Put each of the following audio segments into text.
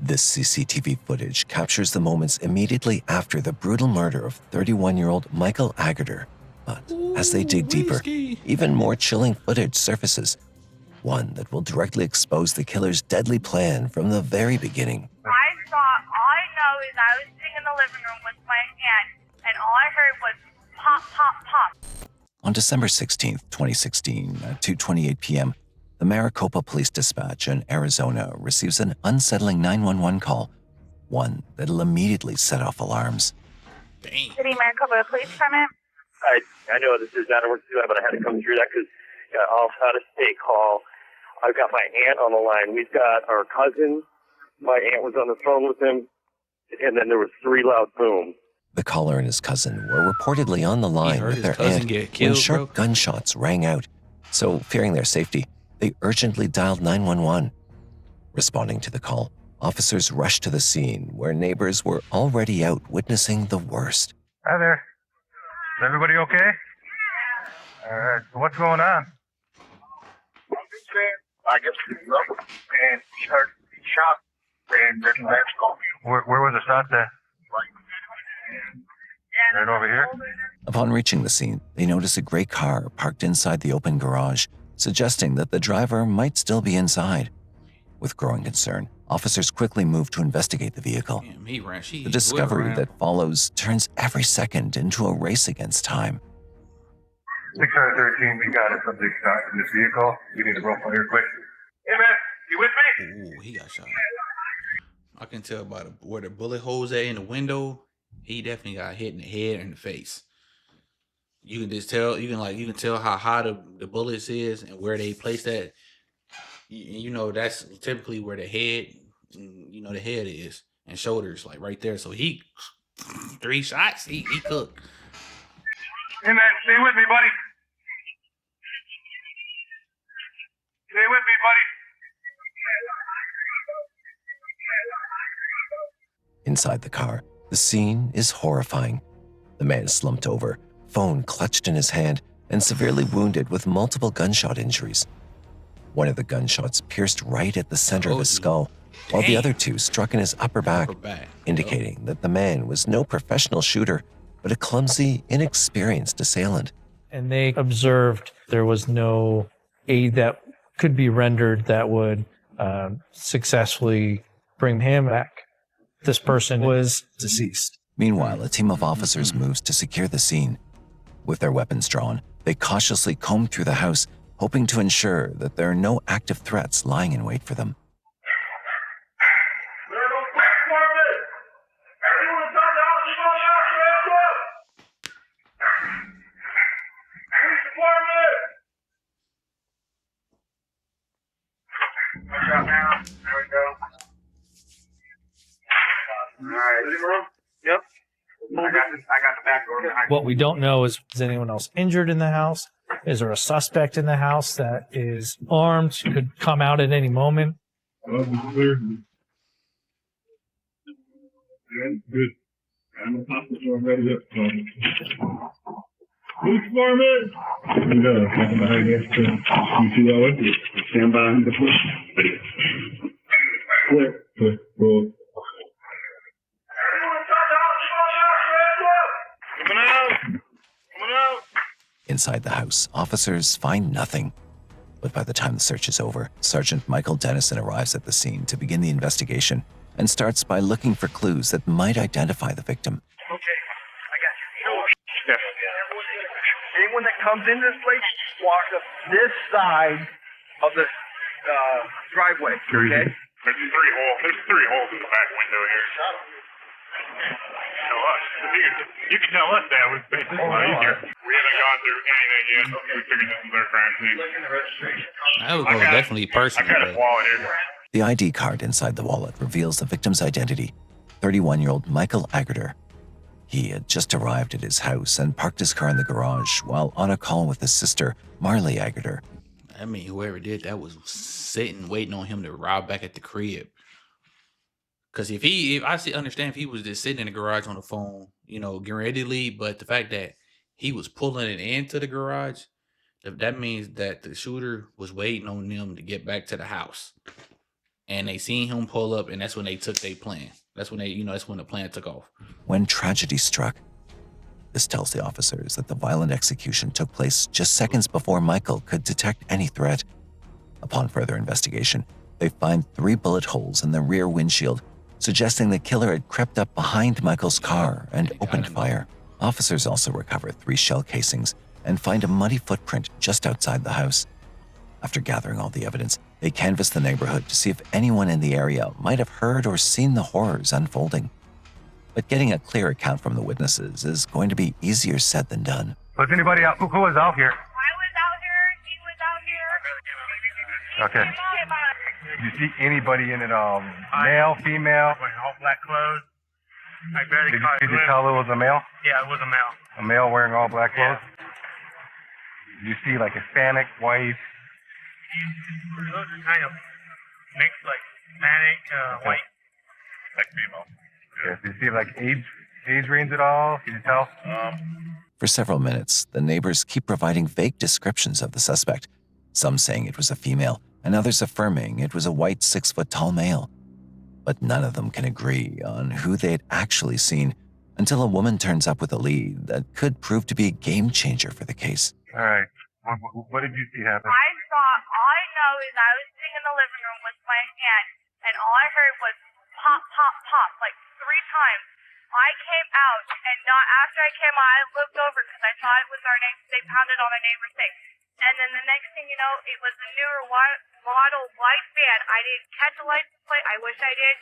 This CCTV footage captures the moments immediately after the brutal murder of 31-year-old Michael Agater. But as they dig deeper, even more chilling footage surfaces, one that will directly expose the killer's deadly plan from the very beginning. All I know is I was sitting in the living room with my aunt, and all I heard was pop, pop, pop. On December 16, 2016, at 2:28 p.m., the Maricopa Police Dispatch in Arizona receives an unsettling 911 call, one that'll immediately set off alarms. Dang. City Maricopa Police Department? I know this is not a work to do, but I had to come through that because I'll out of state call. I've got my aunt on the line. We've got our cousin. My aunt was on the phone with him, and then there was 3 loud booms. The caller and his cousin were reportedly on the line with their aunt when sharp gunshots rang out. So, fearing their safety, they urgently dialed 911. Responding to the call, officers rushed to the scene where neighbors were already out witnessing the worst. Hi there. Is everybody okay? What's going on? I guess and he heard he shot and then last call. Where was the shot at? Right over here? Upon reaching the scene, they notice a gray car parked inside the open garage, suggesting that the driver might still be inside. With growing concern, officers quickly move to investigate the vehicle. The discovery that follows turns every second into a race against time. 613, we got it. Subject shot in this vehicle. We need to roll fire quick. Hey man, you with me? Ooh, he got shot. I can tell by where the bullet holes at in the window. He definitely got hit in the head and the face. You can just tell. You can tell how high the bullets is and where they placed that. You know that's typically where the head, the head is and shoulders, like right there. So he 3 shots. He cooked. Hey man, stay with me, buddy. Stay with me, buddy. Inside the car, the scene is horrifying. The man slumped over, phone clutched in his hand, and severely wounded with multiple gunshot injuries. One of the gunshots pierced right at the center of his skull, while the other 2 struck in his upper back, indicating that the man was no professional shooter, but a clumsy, inexperienced assailant. And they observed there was no aid that could be rendered that would successfully bring him back. This person was deceased. Meanwhile, a team of officers moves to secure the scene. With their weapons drawn, they cautiously comb through the house, hoping to ensure that there are no active threats lying in wait for them. Yep. I got the back door. What we don't know is anyone else injured in the house? Is there a suspect in the house that is armed, could come out at any moment? Good. I'm a hospital ready up. Who's for me? No, I'm behind you. You see that one? Stand behind the push. Clear. Roll. Inside the house, officers find nothing. But by the time the search is over, Sergeant Michael Dennison arrives at the scene to begin the investigation and starts by looking for clues that might identify the victim. Okay, I got you. Anyone that comes into this place, walk up this side of the driveway, okay? There's 3 holes in the back window here. Tell us. You can tell us that would make this a lot easier. We haven't gone through anything yet. We figured this was our crime scene. I would go definitely personal. I got a wallet here. The ID card inside the wallet reveals the victim's identity, 31-year-old Michael Agater. He had just arrived at his house and parked his car in the garage while on a call with his sister, Marley Agater. I mean, whoever did that was sitting, waiting on him to arrive back at the crib. Because if I understand if he was just sitting in the garage on the phone, getting ready to leave, but the fact that he was pulling it into the garage, that means that the shooter was waiting on them to get back to the house. and they seen him pull up, and that's when they took their plan. That's when that's when the plan took off. When tragedy struck, this tells the officers that the violent execution took place just seconds before Michael could detect any threat. Upon further investigation, they find 3 bullet holes in the rear windshield, suggesting the killer had crept up behind Michael's car and opened fire. Officers also recover 3 shell casings and find a muddy footprint just outside the house. After gathering all the evidence, they canvass the neighborhood to see if anyone in the area might have heard or seen the horrors unfolding. But getting a clear account from the witnesses is going to be easier said than done. Was anybody out? Who was out here? I was out here. He was out here. Okay. He came out. Did you see anybody in it? Male, female? Wearing all black clothes. I barely caught Did you tell it was a male? Yeah, it was a male. A male wearing all black Yeah. clothes? Did you see like Hispanic, white? Those are kind of mixed, like Hispanic, white. Like female. Yeah. Did you see like age range at all? Can you tell? For several minutes, the neighbors keep providing vague descriptions of the suspect, some saying it was a female and others affirming it was a white 6-foot-tall male. But none of them can agree on who they had actually seen until a woman turns up with a lead that could prove to be a game changer for the case. All right. What did you see happen? All I know is I was sitting in the living room with my aunt, and all I heard was pop, pop, pop, like 3 times. I came out, and not after I came out, I looked over because I thought it was our neighbor. They pounded on a neighbor's thing. And then the next thing you know, it was a newer model white van. I didn't catch a license plate. I wish I did.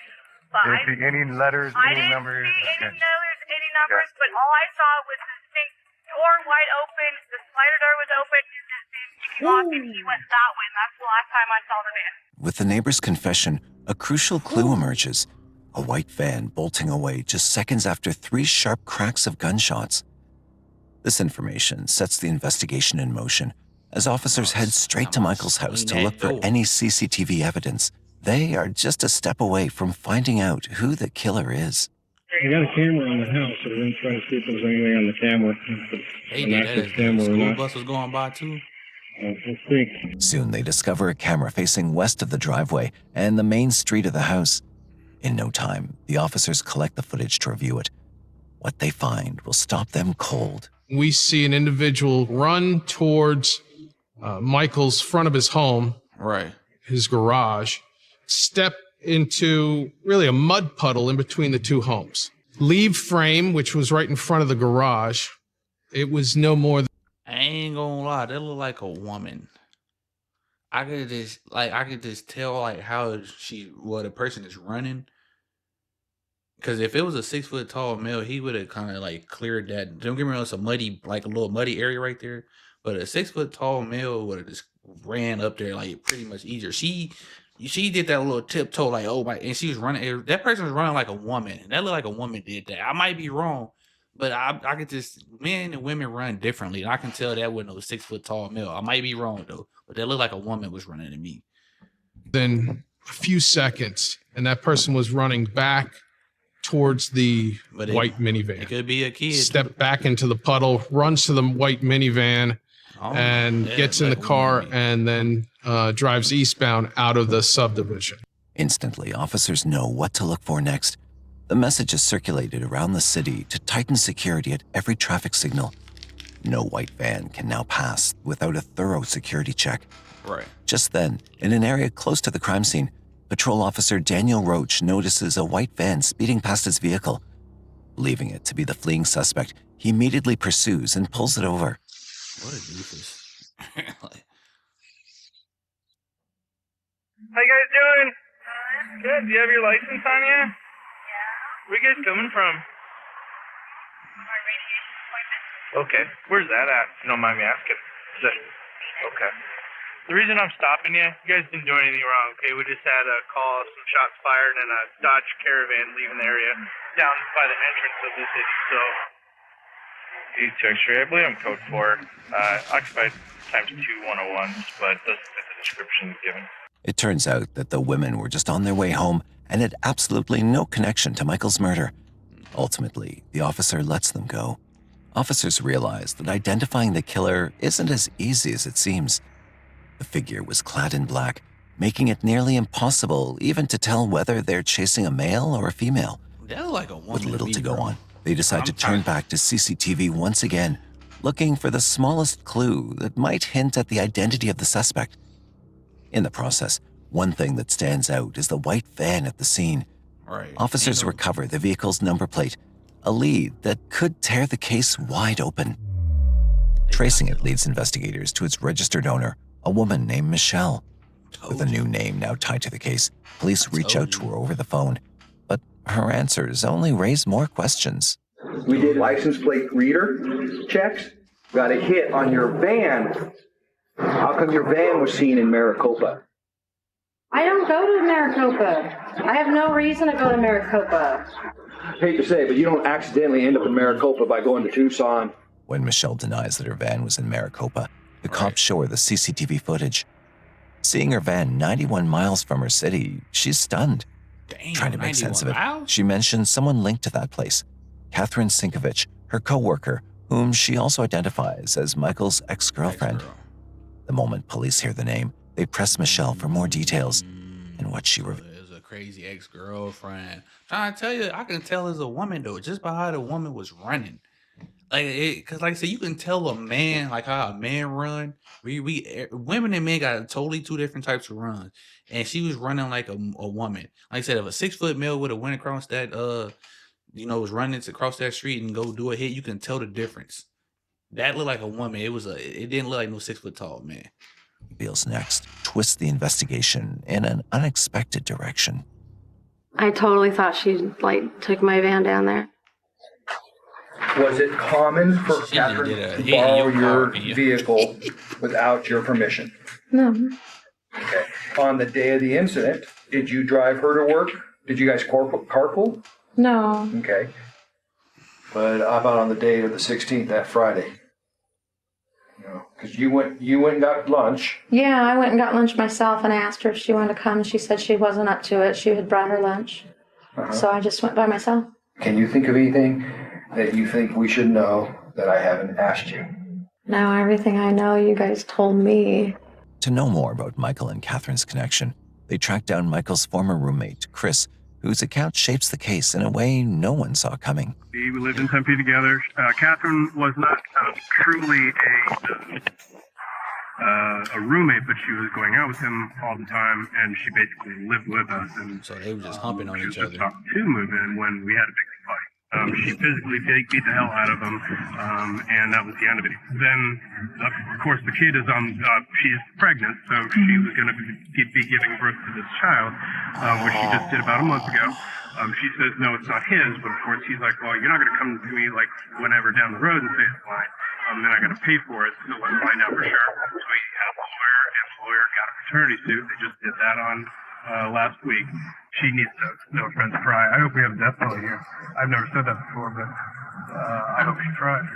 But Did you see any letters, I any didn't numbers? see any Okay. numbers, but all I saw was this thing door wide open. The slider door was open, and this thing locked, and he went that way. And that's the last time I saw the van. With the neighbor's confession, a crucial clue emerges. A white van bolting away just seconds after 3 sharp cracks of gunshots. This information sets the investigation in motion as officers head straight to Michael's house to look for any CCTV evidence. They are just a step away from finding out who the killer is. I got a camera on the house, so we're going to try to see if there's anything on the camera. They An did that active as the camera or school not. bus was going by too. We'll see. Soon they discover a camera facing west of the driveway and the main street of the house. In no time, the officers collect the footage to review it. What they find will stop them cold. We see an individual run towards Michael's front of his home, Right. his garage, step into really a mud puddle in between the 2 homes. Leave frame, which was right in front of the garage. It was no more than I ain't gonna lie, that look like a woman. I could just tell like how the person is running. Cause if it was a 6-foot tall male, he would have kind of like cleared that. Don't get me wrong, it's a little muddy area right there. But a 6-foot tall male would have just ran up there like pretty much easier. She did that little tiptoe like, oh my, and she was running. That person was running like a woman. That looked like a woman did that. I might be wrong, but I could just, men and women run differently. And I can tell that wasn't a 6-foot tall male. I might be wrong though, but that looked like a woman was running to me. a few seconds, and that person was running back towards the But white minivan. It could be a kid. Step back into the puddle, runs to the white minivan, and gets in the car and then drives eastbound out of the subdivision. Instantly, officers know what to look for next. The message is circulated around the city to tighten security at every traffic signal. No white van can now pass without a thorough security check. Right. Just then, in an area close to the crime scene, Patrol Officer Daniel Roach notices a white van speeding past his vehicle. Believing it to be the fleeing suspect, he immediately pursues and pulls it over. What a doofus. How you guys doing? Good. Do you have your license on you? Yeah. Where you guys coming from? My radiation appointment. Okay. Where's that at? If you don't mind me asking. Okay. The reason I'm stopping you guys didn't do anything wrong, okay? We just had a call, some shots fired, and a Dodge Caravan leaving the area down by the entrance of the city, so... D2 X-ray, I believe I'm code 4. Occupied times 2 101s, but doesn't fit the description given. It turns out that the women were just on their way home and had absolutely no connection to Michael's murder. Ultimately, the officer lets them go. Officers realize that identifying the killer isn't as easy as it seems. The figure was clad in black, making it nearly impossible even to tell whether they're chasing a male or a female. That look like a woman. With little to go bro. on, they decide to turn back to CCTV once again, looking for the smallest clue that might hint at the identity of the suspect. In the process, one thing that stands out is the white van at the scene. Right. Officers recover the vehicle's number plate, a lead that could tear the case wide open. Tracing it leads investigators to its registered owner, a woman named Michelle. With a new name now tied to the case, police reach out to her over the phone, but her answers only raise more questions. We did license plate reader checks, got a hit on your van. How come your van was seen in Maricopa? I don't go to Maricopa. I have no reason to go to Maricopa. Hate to say, but you don't accidentally end up in Maricopa by going to Tucson. When Michelle denies that her van was in Maricopa, the cops show her the CCTV footage. Seeing her van 91 miles from her city, she's stunned. Damn, Trying to make sense of it, miles? she mentions someone linked to that place, Catherine Sinkovich, her co-worker, whom she also identifies as Michael's ex-girlfriend. The moment police hear the name, they press Michelle for more details, and what she reveals. Is a crazy ex-girlfriend. Trying to tell you, I can tell as a woman though, just by how the woman was running. Cause like I said, you can tell a man, like how a man run. Women and men got totally two different types of runs, and she was running like a woman. Like I said, if a 6-foot male would have went across that, was running to cross that street and go do a hit, you can tell the difference. That looked like a woman. It didn't look like no 6 foot tall man. Reveals next twists the investigation in an unexpected direction. I totally thought she took my van down there. Was it common for She Catherine did a to hit in borrow your your car, yeah. vehicle without your permission? No. Okay. On the day of the incident, did you drive her to work? Did you guys carpool? No. Okay. But how about on the date of the 16th, that Friday? Because you went and got lunch. Yeah, I went and got lunch myself and I asked her if she wanted to come. She said she wasn't up to it. She had brought her lunch. So I just went by myself. Can you think of anything that you think we should know that I haven't asked you? No, everything I know you guys told me. To know more about Michael and Catherine's connection, they track down Michael's former roommate, Chris, whose account shapes the case in a way no one saw coming. We lived in Tempe together. Catherine was not truly a roommate, but she was going out with him all the time, and she basically lived with us. And so they were just humping on each other. She was just about to move in when we had a big fight. She physically beat the hell out of him, and that was the end of it. Then, of course, the kid is she's pregnant, so she was going to be giving birth to this child, which she just did about a month ago. She says, no, it's not his, but of course he's like, well, you're not going to come to me whenever down the road and say it's mine. Then I got to pay for it, so let's find out for sure. So we had a lawyer, and the lawyer got a paternity suit. They just did that on last week. She needs to no offense cry. I hope we have a death penalty here. I've never said that before, but I hope she tries.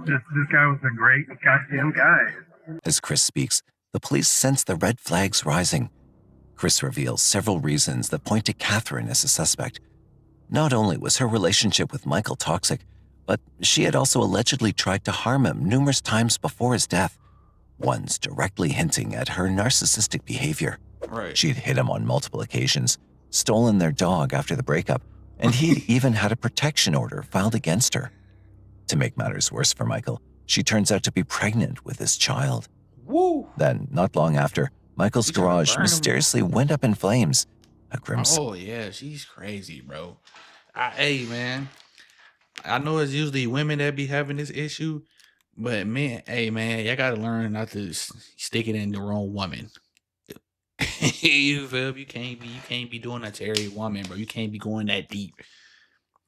This guy was a great goddamn guy. As Chris speaks, the police sense the red flags rising. Chris reveals several reasons that point to Catherine as a suspect. Not only was her relationship with Michael toxic, but she had also allegedly tried to harm him numerous times before his death, once directly hinting at her narcissistic behavior. Right. She'd hit him on multiple occasions, stolen their dog after the breakup, and he'd even had a protection order filed against her. To make matters worse for Michael, she turns out to be pregnant with his child. Woo! Then, not long after, Michael's garage mysteriously went up in flames. A grim Oh, yeah, she's crazy, bro. Hey, man, I know it's usually women that be having this issue, but man, hey, man, y'all gotta learn not to stick it in the wrong woman. You feel me? You can't be doing that to every woman, bro. You can't be going that deep,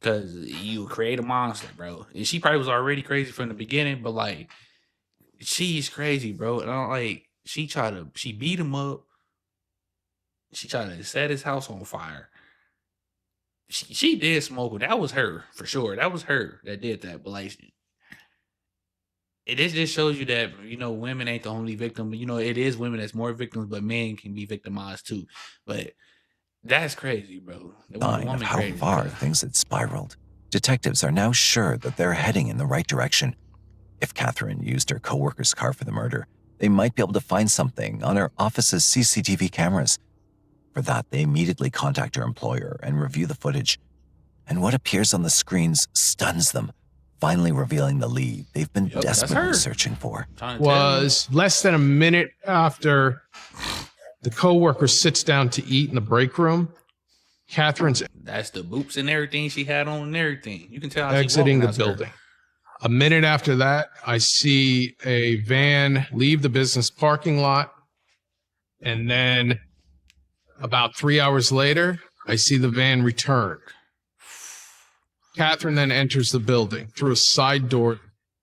because you create a monster, bro. And she probably was already crazy from the beginning, but she's crazy, bro. And she beat him up. She tried to set his house on fire. She did smoke it. That was her for sure. That was her that did that. But it just shows you that women ain't the only victim. It is women that's more victims, but men can be victimized too. But that's crazy, bro. sign of how far things had spiraled. Detectives are now sure that they're heading in the right direction. If Catherine used her co-worker's car for the murder, they might be able to find something on her office's CCTV cameras. For that, they immediately contact her employer and review the footage. And what appears on the screens stuns them, finally revealing the lead they've been desperately searching for. Was less than a minute after the coworker sits down to eat in the break room. Catherine's That's the boots and everything she had on and everything. You can tell how exiting she the building. A minute after that, I see a van leave the business parking lot. And then about 3 hours later, I see the van return. Catherine then enters the building through a side door.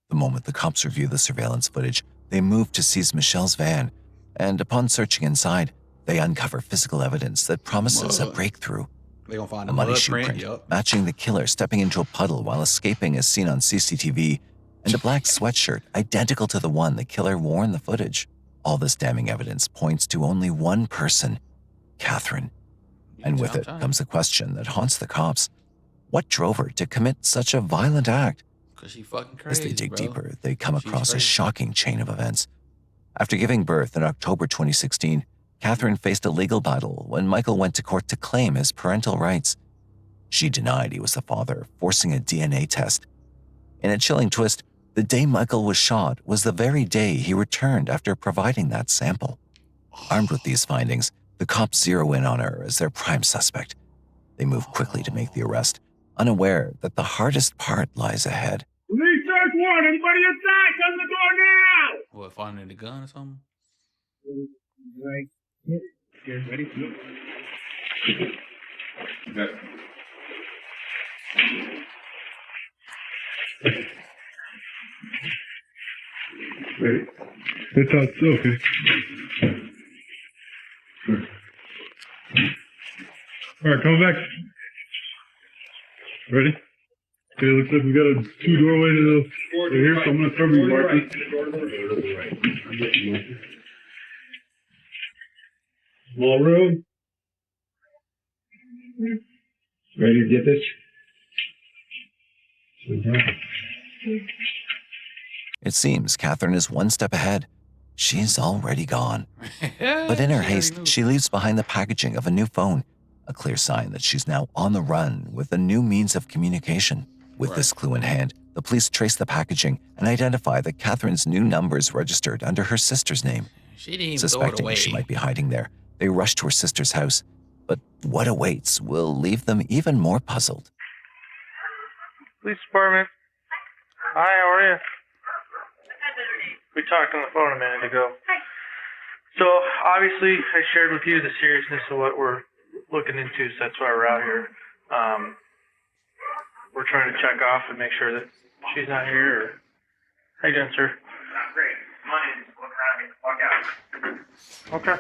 The moment the cops review the surveillance footage, they move to seize Michelle's van. And upon searching inside, they uncover physical evidence that promises a breakthrough. They gonna find a muddy shoe print matching the killer stepping into a puddle while escaping as seen on CCTV, and a black sweatshirt identical to the one the killer wore in the footage. All this damning evidence points to only one person, Catherine. And with it comes the question that haunts the cops. What drove her to commit such a violent act? Because she fucking crazy, As they dig bro. deeper, they come across a shocking chain of events. After giving birth in October 2016, Catherine faced a legal battle when Michael went to court to claim his parental rights. She denied he was the father, forcing a DNA test. In a chilling twist, the day Michael was shot was the very day he returned after providing that sample. Armed with these findings, the cops zero in on her as their prime suspect. They move quickly to make the arrest, unaware that the hardest part lies ahead. Police search warrant! Anybody inside? Come to the door now! What, finding the gun or something? Right. Here, ready? Look. Okay. Ready? That's how it's okay. All right, come back. Ready? Okay, looks like we got a two doorway to the here, so I'm gonna cover you, Marcus. Small room. Ready to get this? It seems Catherine is one step ahead. She's already gone. But in her haste, she leaves behind the packaging of a new phone, a clear sign that she's now on the run with a new means of communication. With this clue in hand, the police trace the packaging and identify that Catherine's new number is registered under her sister's name. She didn't even Suspecting throw it away. she might be hiding there, they rush to her sister's house. But what awaits will leave them even more puzzled. Police department. Hi, how are you? We talked on the phone a minute ago. So, obviously, I shared with you the seriousness of what we're looking into, so that's why we're out here. We're trying to check off and make sure that she's not here. Or... How you doing, sir? Great. Money is looking around me. Walk out. Okay.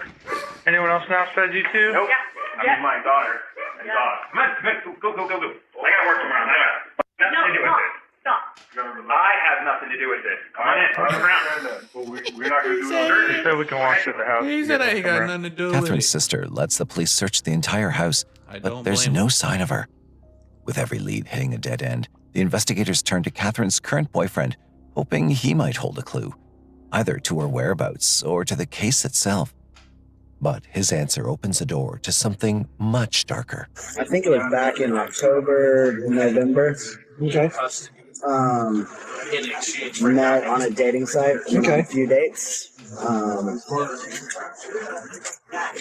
Anyone else now besides you two? Nope. I mean, my daughter and dog. Come on, go. I gotta work tomorrow. Nothing to do with this. Stop. I have nothing to do with this. Come on in. Come around. Well, we're not gonna do no He said we can walk to the house. He said I ain't got nothing to do with Catherine's it. sister lets the police search the entire house, I but don't there's blame no him. sign of her. With every lead hitting a dead end, the investigators turn to Catherine's current boyfriend, hoping he might hold a clue, either to her whereabouts or to the case itself. But his answer opens the door to something much darker. I think it was back in October, November. Okay. Met on a dating site. Went on a few dates.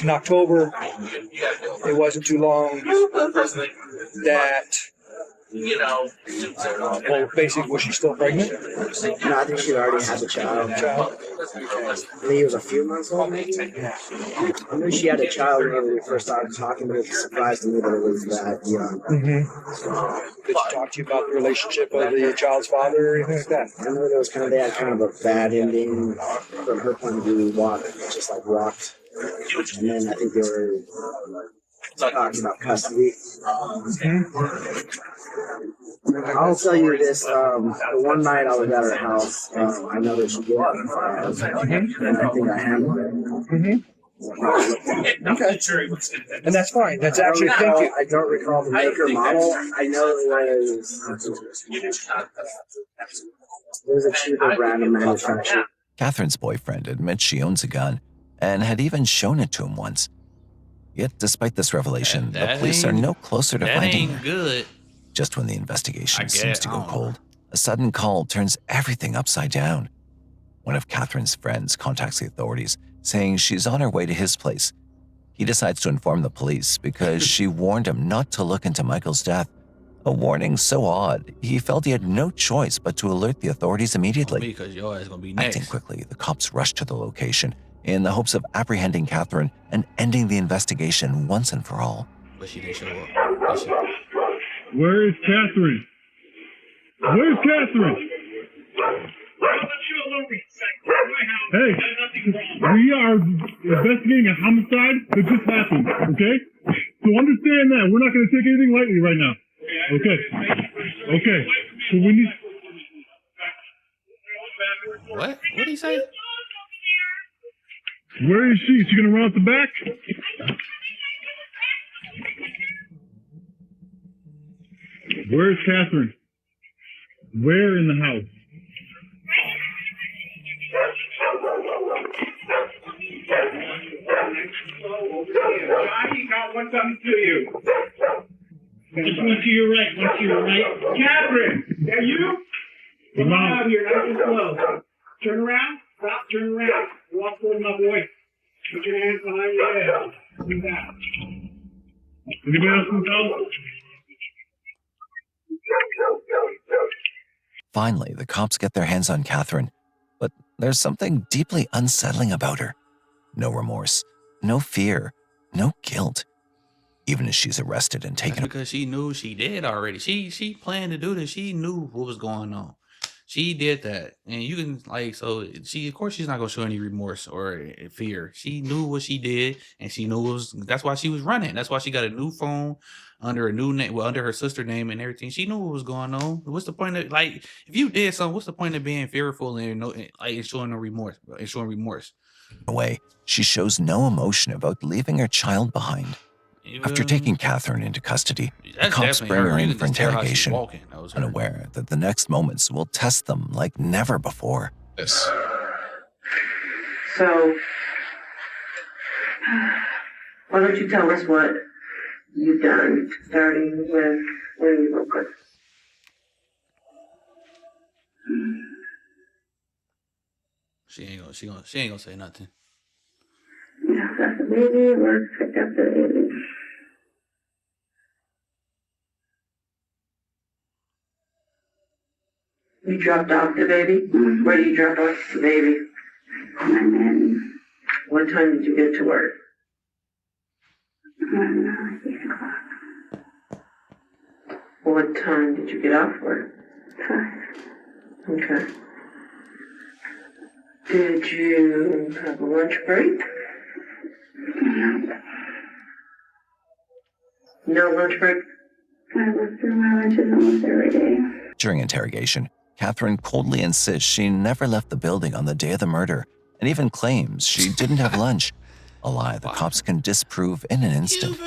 In October, it wasn't too long that, well, basically, was she still pregnant? No, I think she already had the child. I think he was a few months old. I knew she had a child when we first started talking, but it surprised me that it was that young. Mm-hmm. Did she talk to you about the relationship of the child's father or anything like that? I know there was they had kind of a bad ending from her point of view. Walked. And then I think they were talking about custody. I'll tell you this, the one night I was at her house, I know that she gave up the files, and I think I handled it. Okay. And that's fine. That's actually, thank you. I don't recall the maker model. I know it was a cheaper brand of manufacturer. Catherine's boyfriend admits she owns a gun and had even shown it to him once. Yet, despite this revelation, the police are no closer to that finding ain't her. good. Just when the investigation seems to I go don't know. cold, a sudden call turns everything upside down. One of Catherine's friends contacts the authorities, saying she's on her way to his place. He decides to inform the police because she warned him not to look into Michael's death. A warning so odd, he felt he had no choice but to alert the authorities immediately. Because your ass gonna be next. Acting quickly, the cops rush to the location in the hopes of apprehending Catherine and ending the investigation once and for all. But she didn't show up. Where is Catherine? Where's Catherine? Hey, we are investigating a homicide that just happened, okay? So understand that. We're not going to take anything lightly right now. Okay. Okay. So we need... What? What did he say? Where is she? Is she going to run out the back? Where is Catherine? Where in the house? Johnny got one something to you. Just one to your right, one to your right. Catherine, are you? Come on out here, nice and slow. Turn around, stop, turn around. Walk toward my boy. Put your hands behind your head. Do that. Anybody else in the house? Finally, the cops get their hands on Catherine, but there's something deeply unsettling about her. No remorse, no fear, no guilt. Even as she's arrested and taken... That's because she knew she did already. She planned to do this. She knew what was going on. She did that. And you can, of course, she's not going to show any remorse or fear. She knew what she did, and she knew that's why she was running. That's why she got a new phone under a new name, under her sister name and everything. She knew what was going on. What's the point of, if you did something, what's the point of being fearful and showing no remorse, showing remorse? Away, she shows no emotion about leaving her child behind. After taking Catherine into custody, the cops bring her in for interrogation, unaware that the next moments will test them like never before. Yes. So, why don't you tell us what you've done, starting with when you woke up? She ain't gonna say nothing. Yeah, got the baby, let's pick up the baby. You dropped off the baby? Mm-hmm. Where did you drop off the baby? What time did you get to work? 8 o'clock. What time did you get off work? 5. Okay. Did you have a lunch break? No. No lunch break? I work through my lunches almost every day. During interrogation, Catherine coldly insists she never left the building on the day of the murder and even claims she didn't have lunch, a lie the cops can disprove in an instant.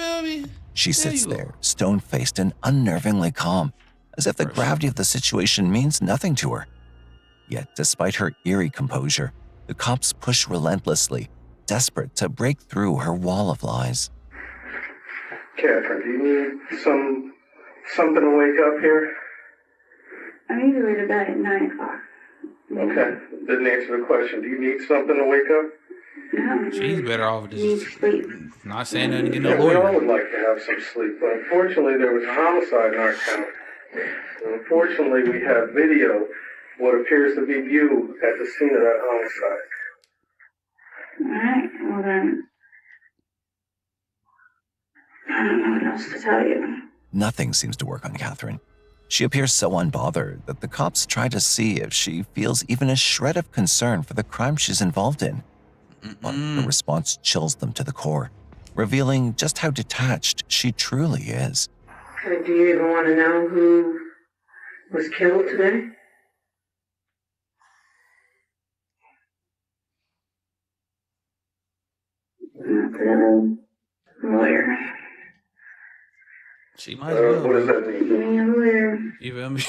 She sits there, stone-faced and unnervingly calm, as if the gravity of the situation means nothing to her. Yet, despite her eerie composure, the cops push relentlessly, desperate to break through her wall of lies. Catherine, do you need something to wake up here? I need to go to bed at 9 o'clock. Okay, didn't answer the question. Do you need something to wake up? No. She's better off just sleep. Not saying nothing to get no Yeah, we all lawyer. would like to have some sleep, but unfortunately there was a homicide in our town. And unfortunately we have video, what appears to be you at the scene of that homicide. Alright, well then, I don't know what else to tell you. Nothing seems to work on Catherine. She appears so unbothered that the cops try to see if she feels even a shred of concern for the crime she's involved in. But her response chills them to the core, revealing just how detached she truly is. Do you even want to know who was killed today? The lawyer. She might as well. What does that mean? Being a lawyer. You feel me?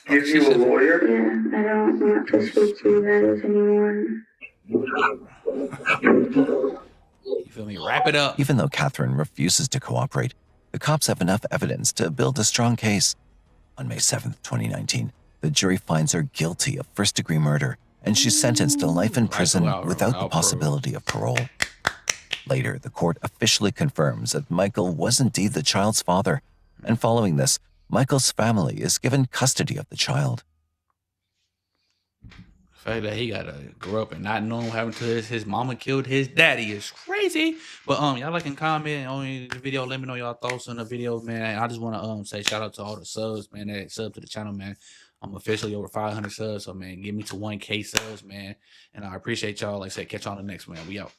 give you a lawyer? Yeah, I don't want to speak to you guys anymore. You feel me? Wrap it up. Even though Catherine refuses to cooperate, the cops have enough evidence to build a strong case. On May 7th, 2019, the jury finds her guilty of first-degree murder, and she's sentenced to life in prison without the possibility of parole. Later, the court officially confirms that Michael was indeed the child's father, and following this, Michael's family is given custody of the child. The fact that he gotta grow up and not knowing what happened to his mama killed his daddy is crazy. But y'all like and comment on the video. Let me know y'all thoughts on the video, man. I just want to say shout out to all the subs, man. That sub to the channel, man. I'm officially over 500 subs, so man, get me to 1K subs, man. And I appreciate y'all. Like I said, catch y'all on the next one. We out.